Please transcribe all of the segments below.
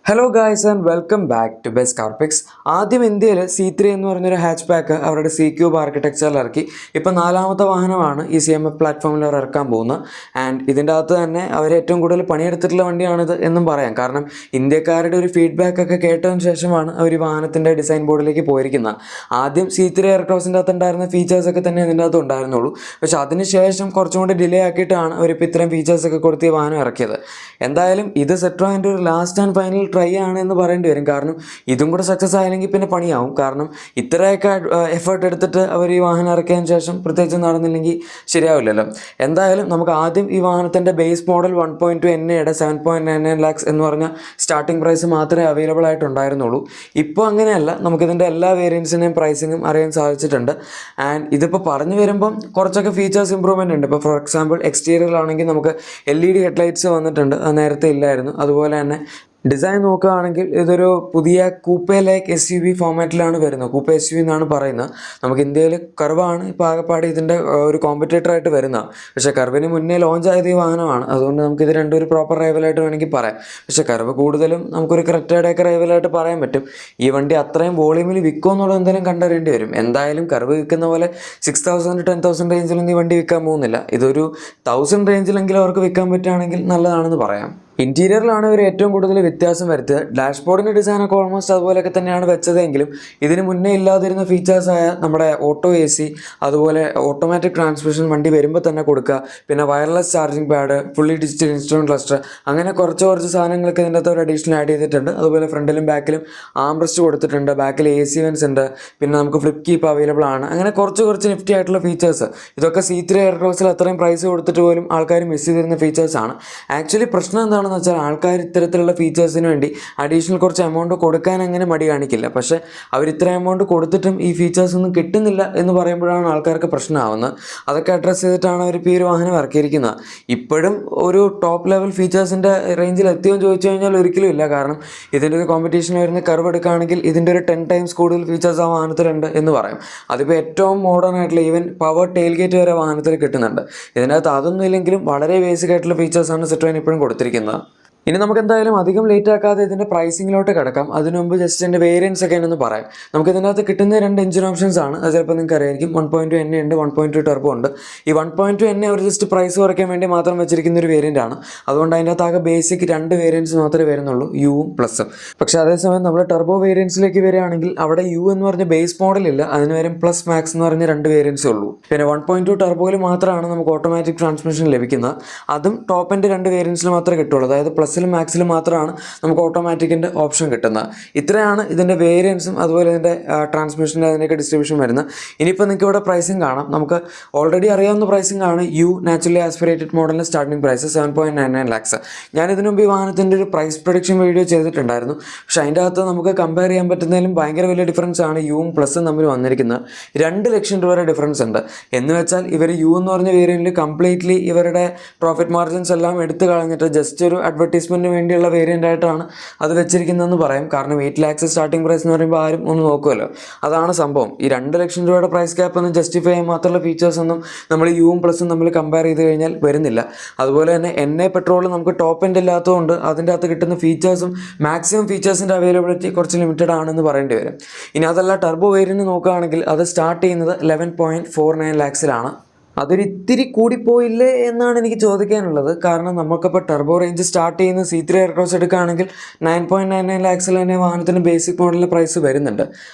Hello guys and welcome back to best car picks. ആദ്യം ഇന്ത്യയിൽ C3 എന്ന് പറഞ്ഞൊരു ഹാച്ച് ബാക്ക് അവരുടെ C-Cube ആർക്കിടെക്ചറിൽ ഇറക്കി. ഇപ്പോൾ നാലാമത്തെ വാഹനമാണ് ഈ CMF പ്ലാറ്റ്ഫോമിൽ അവർ ഇറക്കാൻ പോകുന്നത്. ആൻഡ് ഇതിൻ്റെ അകത്ത് തന്നെ അവർ ഏറ്റവും കൂടുതൽ പണിയെടുത്തിട്ടുള്ള വണ്ടിയാണിത് എന്നും പറയാം. കാരണം ഇന്ത്യക്കാരുടെ ഒരു ഫീഡ്ബാക്ക് ഒക്കെ കേട്ടതിന് ശേഷമാണ് അവർ ഈ വാഹനത്തിൻ്റെ ഡിസൈൻ ബോർഡിലേക്ക് പോയിരിക്കുന്നത്. ആദ്യം C3 എയർക്രോസിൻ്റെ അകത്ത് ഉണ്ടായിരുന്ന ഫീച്ചേഴ്സൊക്കെ തന്നെ ഇതിൻ്റെ അകത്ത് ഉണ്ടായിരുന്നുള്ളൂ. പക്ഷേ അതിനുശേഷം കുറച്ചും കൂടി ഡിലേ ആക്കിയിട്ടാണ് അവരിപ്പോൾ ഇത്രയും ഫീച്ചേഴ്സൊക്കെ കൊടുത്ത് ഈ വാഹനം ഇറക്കിയത്. എന്തായാലും ഇത് സെട്രോയിൻ്റെ ഒരു ലാസ്റ്റ് ആൻഡ് ഫൈനൽ ട്രൈ ആണ് എന്ന് പറയേണ്ടി വരും. കാരണം ഇതും കൂടെ സക്സസ് ആയില്ലെങ്കിൽ പിന്നെ പണിയാവും. കാരണം ഇത്രയൊക്കെ എഫേർട്ട് എടുത്തിട്ട് അവർ ഈ വാഹനം ഇറക്കിയതിന് ശേഷം പ്രത്യേകിച്ച് നടന്നില്ലെങ്കിൽ ശരിയാവില്ലല്ലോ. എന്തായാലും നമുക്ക് ആദ്യം ഈ വാഹനത്തിൻ്റെ ബേസ് മോഡൽ 1.2 NAയുടെ 7.99 lakhs എന്ന് പറഞ്ഞ സ്റ്റാർട്ടിംഗ് പ്രൈസ് മാത്രമേ അവൈലബിൾ ആയിട്ടുണ്ടായിരുന്നുള്ളൂ. ഇപ്പോൾ അങ്ങനെയല്ല, നമുക്കിതിൻ്റെ എല്ലാ വേരിയൻസിൻ്റെയും പ്രൈസിങ്ങും അറിയാൻ സാധിച്ചിട്ടുണ്ട്. ആൻഡ് ഇതിപ്പോൾ പറഞ്ഞു വരുമ്പം കുറച്ചൊക്കെ ഫീച്ചേഴ്സ് ഇമ്പ്രൂവ്മെൻ്റ് ഉണ്ട്. ഇപ്പോൾ ഫോർ എക്സാമ്പിൾ എക്സ്റ്റീരിയറിലാണെങ്കിൽ നമുക്ക് LED ഹെഡ്ലൈറ്റ്സ് വന്നിട്ടുണ്ട്, അത് നേരത്തെ ഇല്ലായിരുന്നു. അതുപോലെ തന്നെ ഡിസൈൻ നോക്കുകയാണെങ്കിൽ ഇതൊരു പുതിയ കൂപ്പേ ലൈക്ക് SUV ഫോമാറ്റിലാണ് വരുന്നത്. കൂപ്പേ SUV എന്നാണ് പറയുന്നത്. നമുക്ക് ഇന്ത്യയിൽ കർവാണ് ഇപ്പോൾ ആകെപ്പാട് ഇതിൻ്റെ ഒരു കോമ്പറ്റേറ്ററായിട്ട് വരുന്നത്. പക്ഷേ കർവിന് മുന്നേ ലോഞ്ച് ആയത് ഈ വാഹനമാണ്. അതുകൊണ്ട് നമുക്കിത് രണ്ടും ഒരു പ്രോപ്പർ റൈവലായിട്ട് വേണമെങ്കിൽ പറയാം. പക്ഷേ കർവ് കൂടുതലും നമുക്കൊരു ക്രെറ്റയുടെയൊക്കെ റൈവലായിട്ട് പറയാൻ പറ്റും. ഈ വണ്ടി അത്രയും വോളിയൂമിൽ വിൽക്കുമോ എന്നുള്ളത് എന്തായാലും കണ്ടറിയേണ്ടി വരും. എന്തായാലും കർവ് വിൽക്കുന്ന പോലെ 6,000 10,000 റേഞ്ചിലൊന്നും ഈ വണ്ടി വിൽക്കാൻ പോകുന്നില്ല. ഇതൊരു 1,000 റേഞ്ചിലെങ്കിലും അവർക്ക് വിൽക്കാൻ പറ്റുകയാണെങ്കിൽ നല്ലതാണെന്ന് പറയാം. ഇൻറ്റീരിയറിലാണ് ഇവർ ഏറ്റവും കൂടുതൽ വ്യത്യാസം വരുത്തിയത്. ഡാഷ്ബോർഡിൻ്റെ ഡിസൈനൊക്കെ ഓൾമോസ്റ്റ് അതുപോലെയൊക്കെ തന്നെയാണ് വെച്ചതെങ്കിലും ഇതിന് മുന്നേ ഇല്ലാതിരുന്ന ഫീച്ചേഴ്സായ നമ്മുടെ ഓട്ടോ AC, അതുപോലെ ഓട്ടോമാറ്റിക് ട്രാൻസ്മിഷൻ വണ്ടി വരുമ്പോൾ തന്നെ കൊടുക്കുക, പിന്നെ wireless charging pad, fully digital instrument cluster, അങ്ങനെ കുറച്ച് സാധനങ്ങളൊക്കെ ഇതിൻ്റെ അകത്ത് ഒരു അഡീഷണൽ ആഡ് ചെയ്തിട്ടുണ്ട്. അതുപോലെ ഫ്രണ്ടിലും ബാക്കിലും ആംബ്രസ്റ്റ് കൊടുത്തിട്ടുണ്ട്, ബാക്കിൽ AC വെൻസ് ഉണ്ട്, പിന്നെ നമുക്ക് ഫ്ലിപ്പ് കീപ്പ് അവൈലബിൾ ആണ്. അങ്ങനെ കുറച്ച് നിഫ്റ്റി ആയിട്ടുള്ള ഫീച്ചേഴ്സ്. ഇതൊക്കെ C3 എയർക്രോസിൽ അത്രയും പ്രൈസ് കൊടുത്തിട്ട് പോലും ആൾക്കാർ മിസ് ചെയ്തിരുന്ന ഫീച്ചേഴ്സാണ്. ആക്ച്വലി പ്രശ്നം എന്താണെന്ന് വെച്ചാൽ ആൾക്കാർ ഇത്തരത്തിലുള്ള ഫീച്ചേഴ്സിന് വേണ്ടി അഡീഷണൽ കുറച്ച് എമൗണ്ട് കൊടുക്കാൻ അങ്ങനെ മടി കാണിക്കില്ല. പക്ഷേ അവർ ഇത്ര എമൗണ്ട് കൊടുത്തിട്ടും ഈ ഫീച്ചേഴ്സ് ഒന്നും കിട്ടുന്നില്ല എന്ന് പറയുമ്പോഴാണ് ആൾക്കാർക്ക് പ്രശ്നമാവുന്നത്. അതൊക്കെ അഡ്രസ്സ് ചെയ്തിട്ടാണ് അവർ ഇപ്പോൾ ഈ ഒരു വാഹനം ഇറക്കിയിരിക്കുന്നത്. ഇപ്പോഴും ഒരു ടോപ്പ് ലെവൽ ഫീച്ചേഴ്സിൻ്റെ റേഞ്ചിൽ എത്തിയോ എന്ന് ചോദിച്ചു കഴിഞ്ഞാൽ ഒരിക്കലും ഇല്ല. കാരണം ഇതിൻ്റെ ഒരു കോമ്പറ്റീഷൻ വരുന്ന കർവ് എടുക്കുകയാണെങ്കിൽ ഇതിൻ്റെ ഒരു 10 ടൈംസ് കൂടുതൽ ഫീച്ചേഴ്സ് ആ വാഹനത്തിലുണ്ട് എന്ന് പറയും. അതിപ്പോൾ ഏറ്റവും മോഡേൺ ആയിട്ടുള്ള ഈവൻ പവർ ടെയിൽ ഗേറ്റ് വരെ വാഹനത്തിൽ കിട്ടുന്നുണ്ട്. ഇതിനകത്ത് അതൊന്നും ഇല്ലെങ്കിലും വളരെ ബേസിക് ആയിട്ടുള്ള ഫീച്ചേഴ്സാണ് സിട്രോയിൻ ഇപ്പോഴും കൊടുത്തിരിക്കുന്നത്. ഇനി നമുക്ക് എന്തായാലും അധികം ലേറ്റ് ആക്കാതെ ഇതിൻ്റെ പ്രൈസിങ്ങിലോട്ട് കിടക്കാം. അതിനു മുമ്പ് ജസ്റ്റ് എൻ്റെ വേരിയൻസ് ഒക്കെ എന്നൊന്ന് പറയാം. നമുക്ക് ഇതിനകത്ത് കിട്ടുന്ന 2 എഞ്ചിൻ ഓപ്ഷൻസ് ആണ്. അത് ചിലപ്പോൾ നിങ്ങൾക്ക് അറിയായിരിക്കും. 1.2 NA ഉണ്ട്, 1.2 ടർബോ ഉണ്ട്. ഈ 1.2 NA അവർ ജസ്റ്റ് പ്രൈസ് കുറയ്ക്കാൻ വേണ്ടി മാത്രം വെച്ചിരിക്കുന്ന ഒരു വേരിയൻ്റ് ആണ്. അതുകൊണ്ട് അതിൻ്റെ അകത്ത് ആകെ ബേസിക് 2 വേരിയൻസ് മാത്രമേ വരുന്നുള്ളൂ, യുവും പ്ലസും. പക്ഷേ അതേസമയം നമ്മൾ ടർബോ വേരിയൻസിലേക്ക് വരികയാണെങ്കിൽ അവിടെ യു എന്ന് പറഞ്ഞ ബേസ് മോഡലില്ല, അതിന് വരും പ്ലസ് മാക്സ് എന്ന് പറഞ്ഞ 2 വേരിയൻസേ ഉള്ളൂ. പിന്നെ 1.2 ടർബോയിൽ മാത്രമാണ് നമുക്ക് ഓട്ടോമാറ്റിക് ട്രാൻസ്മിഷൻ ലഭിക്കുന്നത്. അതും ടോപ്പ് എൻഡ് 2 വേരിയൻസിൽ മാത്രമേ കിട്ടുള്ളൂ. അതായത് പ്ലസിലും മാക്സിലും മാത്രമാണ് നമുക്ക് ഓട്ടോമാറ്റിക്കിൻ്റെ ഓപ്ഷൻ കിട്ടുന്നത്. ഇത്രയാണ് ഇതിൻ്റെ വേരിയൻസും അതുപോലെ ഇതിൻ്റെ ട്രാൻസ്മിഷൻ്റെ അതിൻ്റെയൊക്കെ ഡിസ്ട്രിബ്യൂഷൻ വരുന്നത്. ഇനിയിപ്പോൾ നിങ്ങൾക്ക് ഇവിടെ പ്രൈസിങ് കാണാം. നമുക്ക് ഓൾറെഡി അറിയാവുന്ന പ്രൈസിങ് ആണ്. യു നാച്ചുറലി ആസ്പിറേറ്റഡ് മോഡലിൻ്റെ സ്റ്റാർട്ടിംഗ് പ്രൈസ് 7.99 lakhs. ഞാൻ ഇതിനു മുമ്പ് ഈ വാഹനത്തിൻ്റെ ഒരു പ്രൈസ് പ്രൊഡിക്ഷൻ വീഡിയോ ചെയ്തിട്ടുണ്ടായിരുന്നു. പക്ഷേ അതിൻ്റെ അകത്ത് നമുക്ക് കമ്പയർ ചെയ്യാൻ പറ്റുന്നതിലും ഭയങ്കര വലിയ ഡിഫറൻസ് ആണ് യുവും പ്ലസും തമ്മിൽ വന്നിരിക്കുന്നത്. 2 ലക്ഷം രൂപ വരെ ഡിഫറൻസ് ഉണ്ട്. എന്ന് വെച്ചാൽ ഇവർ യു എന്ന് പറഞ്ഞ വേരിയൻറ്റിൽ കംപ്ലീറ്റ്ലി ഇവരുടെ പ്രോഫിറ്റ് മാർജിൻസ് എല്ലാം എടുത്തു കളഞ്ഞിട്ട് ജസ്റ്റ് ഒരു അഡ്വർടൈസ്മെൻറ്റിന് വേണ്ടിയുള്ള വേരിയൻ്റ് ആയിട്ടാണ് അത് വെച്ചിരിക്കുന്നതെന്ന് പറയും. കാരണം 8 lakhs സ്റ്റാർട്ടിംഗ് പ്രൈസ് എന്ന് പറയുമ്പോൾ ആരും ഒന്ന് നോക്കുമല്ലോ. അതാണ് സംഭവം. ഈ 2 ലക്ഷം രൂപയുടെ പ്രൈസ് ക്യാപ്പ് ഒന്നും ജസ്റ്റിഫൈ ചെയ്യാൻ മാത്രമുള്ള ഫീച്ചേഴ്സ് ഒന്നും നമ്മൾ യുവും പ്ലസും തമ്മിൽ കമ്പയർ ചെയ്ത് കഴിഞ്ഞാൽ വരുന്നില്ല. അതുപോലെ തന്നെ NA പെട്രോൾ നമുക്ക് ടോപ്പ് എൻഡ് ഇല്ലാത്തതുകൊണ്ട് അതിൻ്റെ അകത്ത് കിട്ടുന്ന ഫീച്ചേഴ്സും മാക്സിമം ഫീച്ചേഴ്സിൻ്റെ അവൈലബിലിറ്റി കുറച്ച് ലിമിറ്റഡ് ആണെന്ന് പറയേണ്ടി വരും. ഇനി അതല്ല ടർബോ വേരിയൻറ്റ് നോക്കുകയാണെങ്കിൽ അത് സ്റ്റാർട്ട് ചെയ്യുന്നത് 11.49 lakhsലാണ്. അതൊരു ഇത്തിരി കൂടിപ്പോയില്ലേ എന്നാണ് എനിക്ക് ചോദിക്കാനുള്ളത്. കാരണം നമുക്കിപ്പോൾ ടർബോ റേഞ്ച് സ്റ്റാർട്ട് ചെയ്യുന്ന C3 എയർക്രോസ് എടുക്കുകയാണെങ്കിൽ 9.99 lakhsൽ തന്നെ വാഹനത്തിന് ബേസിക് മോഡലിൻ്റെ പ്രൈസ് വരുന്നുണ്ട്.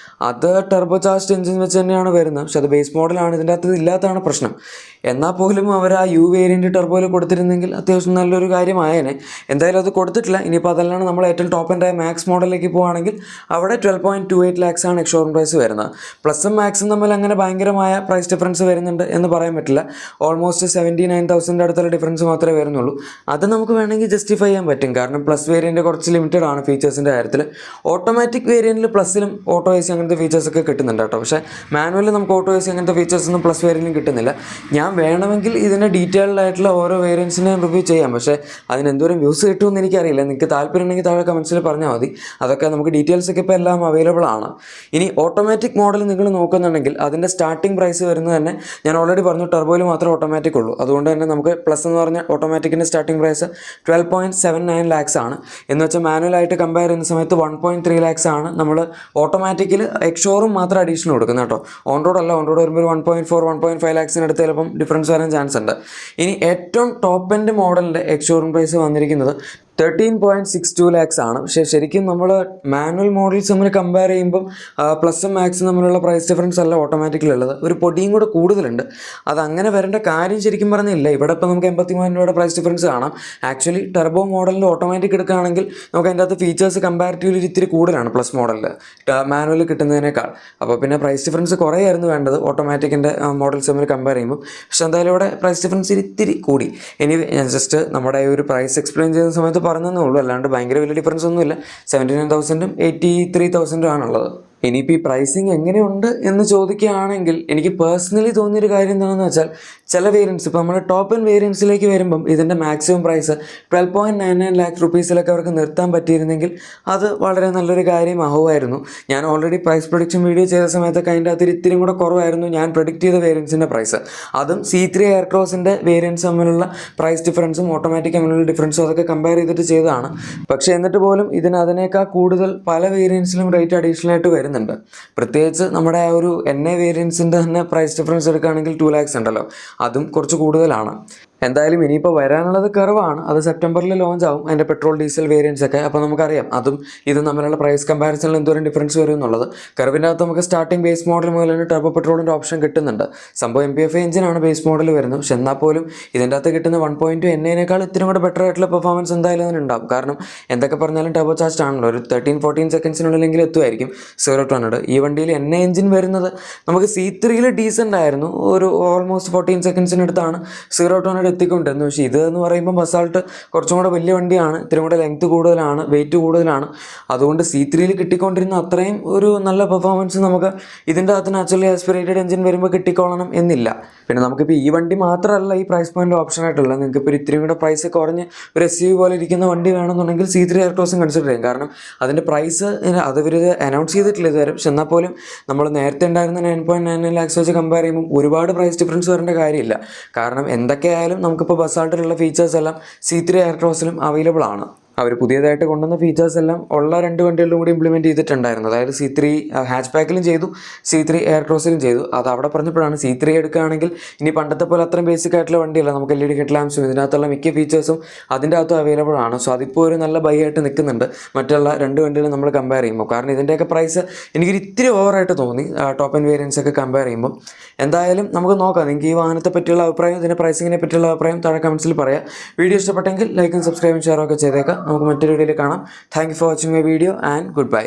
അത് ടർബോ ചാർജ്ഡ് എഞ്ചിൻ വെച്ച് തന്നെയാണ് വരുന്നത്. പക്ഷെ അത് ബേസ് മോഡലാണ്, ഇതിൻ്റെ അകത്ത് ഇല്ലാത്തതാണ് പ്രശ്നം. എന്നാൽ പോലും അവർ ആ യു വേരിയൻറ്റ് ടർബോയിൽ കൊടുത്തിരുന്നെങ്കിൽ അത്യാവശ്യം നല്ലൊരു കാര്യമായേനെ. എന്തായാലും അത് കൊടുത്തിട്ടില്ല. ഇനിയിപ്പോൾ അതല്ലാണ് നമ്മൾ ഏറ്റവും ടോപ്പ് എൻഡ് ആയ മാക്സ് മോഡലിലേക്ക് പോവുകയാണെങ്കിൽ അവിടെ 12.28 lakhs ആണ് ഷോറൂം പ്രൈസ് വരുന്നത്. പ്ലസും മാക്സും തമ്മിൽ അങ്ങനെ ഭയങ്കരമായ പ്രൈസ് ഡിഫറൻസ് വരുന്നുണ്ട് എന്ന് പറയാൻ പറ്റില്ല. ഓൾമോസ്റ്റ് 79,000 അടുത്തുള്ള ഡിഫറൻസ് മാത്രമേ വരുന്നുള്ളൂ. അത് നമുക്ക് വേണമെങ്കിൽ ജസ്റ്റിഫൈ ചെയ്യാൻ പറ്റും. കാരണം പ്ലസ് വേരിയൻറ്റ് കുറച്ച് ലിമിറ്റഡ് ആണ് ഫീച്ചേഴ്സിൻ്റെ കാര്യത്തിൽ. ഓട്ടോമാറ്റിക് വേരിയൻറ്റിൽ പ്ലസിലും ഓട്ടോ AC അങ്ങനത്തെ ഫീച്ചേഴ്സൊക്കെ കിട്ടുന്നുണ്ട് കേട്ടോ. പക്ഷേ മാനുവലിൽ നമുക്ക് ഓട്ടോ AC അങ്ങനത്തെ ഫീച്ചേഴ്സൊന്നും പ്ലസ് വേരിയൻറ്റിലും കിട്ടുന്നില്ല. ഞാൻ വേണമെങ്കിൽ ഇതിൻ്റെ ഡീറ്റെയിൽഡ് ആയിട്ടുള്ള ഓരോ വേരിയൻസിനെയും റിവ്യൂ ചെയ്യാം. പക്ഷേ അതിന് എന്തോരം വ്യൂസ് കിട്ടുമെന്ന് എനിക്കറിയില്ല. നിങ്ങൾക്ക് താല്പര്യം ഉണ്ടെങ്കിൽ താഴെ കമൻസിൽ പറഞ്ഞാൽ മതി. അതൊക്കെ നമുക്ക് ഡീറ്റെയിൽസൊക്കെ ഇപ്പോൾ എല്ലാം അവൈലബിൾ ആണ്. ഇനി ഓട്ടോമാറ്റിക് മോഡൽ നിങ്ങൾ നോക്കുന്നുണ്ടെങ്കിൽ അതിൻ്റെ സ്റ്റാർട്ടിംഗ് പ്രൈസ് വരുന്നത് തന്നെ ഞാൻ ഓൾറെഡി പറഞ്ഞു, ടർബോയിൽ മാത്രമേ ഓട്ടോമാറ്റിക് ഉള്ളൂ. അതുകൊണ്ട് തന്നെ നമുക്ക് പ്ലസ് എന്ന് പറഞ്ഞ ഓട്ടോമാറ്റിക്കിൻ്റെ സ്റ്റാർട്ടിംഗ് പ്രൈസ് 12.79 lakhs ആണ്. എന്ന് വെച്ചാൽ മാനുവലായിട്ട് കമ്പയർ ചെയ്യുന്ന സമയത്ത് 1.3 lakhs ആണ് നമ്മൾ ഓട്ടോമാറ്റിക്കിൽ എക്സ്ഷോറും മാത്രം അഡീഷണൽ കൊടുക്കുന്നത് കേട്ടോ. ഓൺ റോഡ് അല്ല. ഓൺ റോഡ് വരുമ്പോൾ 1.5 lakhs ചിലപ്പം ഡിഫറൻസ് വരാൻ ചാൻസ് ഉണ്ട്. ഇനി ഏറ്റവും ടോപ്പ് എൻഡ് മോഡലിൻ്റെ എക്സ്ഷോറും പ്രൈസ് വന്നിരിക്കുന്നത് 13.62 lakhs ആണ്. പക്ഷേ ശരിക്കും നമ്മൾ മാനുവൽ മോഡൽസ് തമ്മിൽ കമ്പയർ ചെയ്യുമ്പം പ്ലസും മാക്സും തമ്മിലുള്ള പ്രൈസ് ഡിഫറൻസ് അല്ല ഓട്ടോമാറ്റിക്കിലുള്ളത്, ഒരു പൊടിയും കൂടെ കൂടുതലുണ്ട്. അതങ്ങനെ വരേണ്ട കാര്യം ശരിക്കും പറഞ്ഞില്ല. ഇവിടെ ഇപ്പോൾ നമുക്ക് 83 രൂപയുടെ പ്രൈസ് ഡിഫറൻസ് കാണാം. ആക്ച്വലി ടർബോ മോഡലിൻ്റെ ഓട്ടോമാറ്റിക് എടുക്കുകയാണെങ്കിൽ നമുക്ക് അതിൻ്റെ അകത്ത് ഫീച്ചേഴ്സ് കമ്പാരിറ്റീവ്ലി ഇത്തിരി കൂടുതലാണ് പ്ലസ് മോഡലിൽ മാനുവൽ കിട്ടുന്നതിനേക്കാൾ. അപ്പോൾ പിന്നെ പ്രൈസ് ഡിഫറൻസ് കുറേയായിരുന്നു വേണ്ടത് ഓട്ടോമാറ്റിക്കിൻ്റെ മോഡൽസ് തമ്മിൽ കമ്പയർ ചെയ്യുമ്പോൾ. പക്ഷേ എന്തായാലും ഇവിടെ പ്രൈസ് ഡിഫറൻസ് ഇത്തിരി കൂടി. ഇനി ഞാൻ ജസ്റ്റ് നമ്മുടെ ഒരു പ്രൈസ് എക്സ്പ്ലെയിൻ ചെയ്യുന്ന സമയത്ത് പറഞ്ഞതേ ഉള്ളൂ, അല്ലാണ്ട് ഭയങ്കര വലിയ ഡിഫറൻസ് ഒന്നുമില്ല. 79,000 83,000 ആണുള്ളത്. ഇനിയിപ്പോൾ ഈ പ്രൈസിങ് എങ്ങനെയുണ്ട് എന്ന് ചോദിക്കുകയാണെങ്കിൽ എനിക്ക് പേഴ്സണലി തോന്നിയൊരു കാര്യം എന്താണെന്ന് വെച്ചാൽ ചില വേരിയൻസ് ഇപ്പോൾ നമ്മൾ ടോപ്പ് ആൻഡ് വേരിയൻസിലേക്ക് വരുമ്പം ഇതിൻ്റെ മാക്സിമം പ്രൈസ് 12.99 lakh rupeesലൊക്കെ അവർക്ക് നിർത്താൻ പറ്റിയിരുന്നെങ്കിൽ അത് വളരെ നല്ലൊരു കാര്യമാവുമായിരുന്നു. ഞാൻ ഓൾറെഡി പ്രൈസ് പ്രൊഡിക്ഷൻ വീഡിയോ ചെയ്ത സമയത്തൊക്കെ അതിൻ്റെ അകത്ത് ഇത്തിരി കൂടെ കുറവായിരുന്നു ഞാൻ പ്രൊഡിക്റ്റ് ചെയ്ത വേരിയൻസിൻ്റെ പ്രൈസ്. അതും C3 എയർക്രോസിൻ്റെ വേരിയൻസ് തമ്മിലുള്ള പ്രൈസ് ഡിഫറൻസും ഓട്ടോമാറ്റിക് തമ്മിലുള്ള ഡിഫറൻസും അതൊക്കെ കമ്പയർ ചെയ്തിട്ട് ചെയ്തതാണ്. പക്ഷേ എന്നിട്ട് പോലും അതിനേക്കാൾ കൂടുതൽ പല വേരിയൻസിലും റേറ്റ് അഡീഷണൽ ആയിട്ട് വരുന്നുണ്ട്. പ്രത്യേകിച്ച് നമ്മുടെ ആ ഒരു NA വേരിയൻസിൻ്റെ തന്നെ പ്രൈസ് ഡിഫറൻസ് എടുക്കുകയാണെങ്കിൽ 2 lakhs ഉണ്ടല്ലോ, അതും കുറച്ച് കൂടുതലാണ്. എന്തായാലും ഇനിയിപ്പോൾ വരാനുള്ളത് കർവാണ്. അത് സെപ്റ്റംബറിൽ ലോഞ്ച് ആവും, അതിൻ്റെ പെട്രോൾ ഡീസൽ വേരിയൻസ് ഒക്കെ. അപ്പോൾ നമുക്കറിയാം അതും ഇതും തമ്മിലുള്ള പ്രൈസ് കമ്പാരിസണിൽ എന്തോരം ഡിഫറൻസ് വരും എന്നുള്ളത്. കർവിൻ്റെ അകത്ത് നമുക്ക് സ്റ്റാർട്ടിംഗ് ബേസ് മോഡൽ മുതൽ തന്നെ ടർബോ പെട്രോളിൻ്റെ ഓപ്ഷൻ കിട്ടുന്നുണ്ട്. സംഭവം MPF എഞ്ചിനാണ് ബേസ് മോഡൽ വരുന്നത്. പക്ഷെ എന്നാൽ പോലും ഇതിൻ്റെ അകത്ത് കിട്ടുന്ന 1.2 NAനേക്കാൾ ഇത്തിരി കൂടെ ബെറ്റർ ആയിട്ടുള്ള പെർഫോമൻസ് എന്തായാലും അതിനുണ്ടാവും. കാരണം എന്തൊക്കെ പറഞ്ഞാലും ടർബോ ചാർജ് ആണല്ലോ, ഒരു 13-14 സെക്കൻഡ്സിനുള്ളിലെങ്കിലും എത്തുമായിരിക്കും 0 to 100. ഈ വണ്ടിയിൽ NA എഞ്ചിൻ വരുന്നത് നമുക്ക് C3യിൽ ഡീസൻ്റ് ആയിരുന്നു, ഒരു ഓൾമോസ്റ്റ് 14 സെക്കൻഡ്സിനടുത്താണ് 0 to 100 എത്തിക്കൊണ്ടിരുന്നു. പക്ഷേ ഇത് എന്ന് പറയുമ്പോൾ ബസാൾട്ട് കുറച്ചും കൂടെ വലിയ വണ്ടിയാണ്, ഇത്തിരി കൂടെ ലെങ്ത് കൂടുതലാണ്, വെയിറ്റ് കൂടുതലാണ്. അതുകൊണ്ട് C3യിൽ കിട്ടിക്കൊണ്ടിരുന്ന അത്രയും ഒരു നല്ല പെർഫോമൻസ് നമുക്ക് ഇതിൻ്റെ അകത്ത് നാച്ചുറലി ആസ്പിറേറ്റഡ് എഞ്ചിൻ വരുമ്പോൾ കിട്ടിക്കോളണം എന്നില്ല. പിന്നെ നമുക്കിപ്പോൾ ഈ വണ്ടി മാത്രമല്ല ഈ പ്രൈസ് പോയിൻ്റ് ഓപ്ഷൻ ആയിട്ടുള്ളത്. നിങ്ങൾക്കിപ്പോൾ ഇത്രയും കൂടെ പ്രൈസ് കുറഞ്ഞ് ഒരു SUV പോലെ ഇരിക്കുന്ന വണ്ടി വേണമെന്നുണ്ടെങ്കിൽ C3 എയർക്രോസും കൺസിഡർ ചെയ്യും. കാരണം അതിൻ്റെ പ്രൈസ് അത് ഇവർ അനൗൺസ് ചെയ്തിട്ടില്ല ഇതുവരെ. പക്ഷെ എന്നാൽ പോലും നമ്മൾ നേരത്തെ ഉണ്ടായിരുന്ന 9.99 lakhs വെച്ച് കമ്പയർ ചെയ്യുമ്പോൾ ഒരുപാട് പ്രൈസ് ഡിഫറൻസ് വരേണ്ട കാര്യമില്ല. കാരണം എന്തൊക്കെയായാലും നമുക്കിപ്പോൾ ബസാൾട്ടിലുള്ള ഫീച്ചേഴ്സ് എല്ലാം C3 എയർക്രോസിലും അവൈലബിൾ ആണ്. അവർ പുതിയതായിട്ട് കൊണ്ടുവന്ന ഫീച്ചേഴ്സ് എല്ലാം ഉള്ള 2 വണ്ടികളിലും കൂടി ഇംപ്ലിമെൻറ്റ് ചെയ്തിട്ടുണ്ടായിരുന്നു. അതായത് C3 ഹാച്ച് പാക്കിലും ചെയ്തു, C3 എയർക്രോസിലും ചെയ്തു. അത് അവിടെ പറഞ്ഞപ്പോഴാണ് C3 എടുക്കുകയാണെങ്കിൽ ഇനി പണ്ടത്തെ പോലെ അത്രയും ബേസിക് ആയിട്ടുള്ള വണ്ടിയല്ല, നമുക്ക് LED ഹെഡ് ലാംപ്സും ഇതിനകത്തുള്ള മിക്ക ഫീച്ചേഴ്സും അതിൻ്റെ അകത്തും അവൈലബിൾ ആണ്. സോ അതിപ്പോൾ ഒരു നല്ല ബൈ ആയിട്ട് നിൽക്കുന്നുണ്ട് മറ്റുള്ള 2 വണ്ടികളും നമ്മൾ കമ്പയർ ചെയ്യുമ്പോൾ. കാരണം ഇതിൻ്റെയൊക്കെ പ്രൈസ് എനിക്കൊരു ഇത്തിരി ഓവറായിട്ട് തോന്നി ടോപ്പ് ആൻഡ് വേരിയൻസ് ഒക്കെ കമ്പയർ ചെയ്യുമ്പോൾ. എന്തായാലും നമുക്ക് നോക്കാം. നിങ്ങൾക്ക് ഈ വാഹനത്തെ പറ്റിയുള്ള അഭിപ്രായം, ഇതിൻ്റെ പ്രൈസിങ്ങിനെ പറ്റിയുള്ള അഭിപ്രായം താഴെ കമൻസിൽ പറയാം. വീഡിയോ ഇഷ്ടപ്പെട്ടെങ്കിൽ ലൈക്കും സബ്സ്ക്രൈബും ഷെയറും ഒക്കെ ചെയ്തേക്കാം. നമുക്ക് മറ്റൊരു വീഡിയോയിൽ കാണാം. Thank you for watching my video and good bye.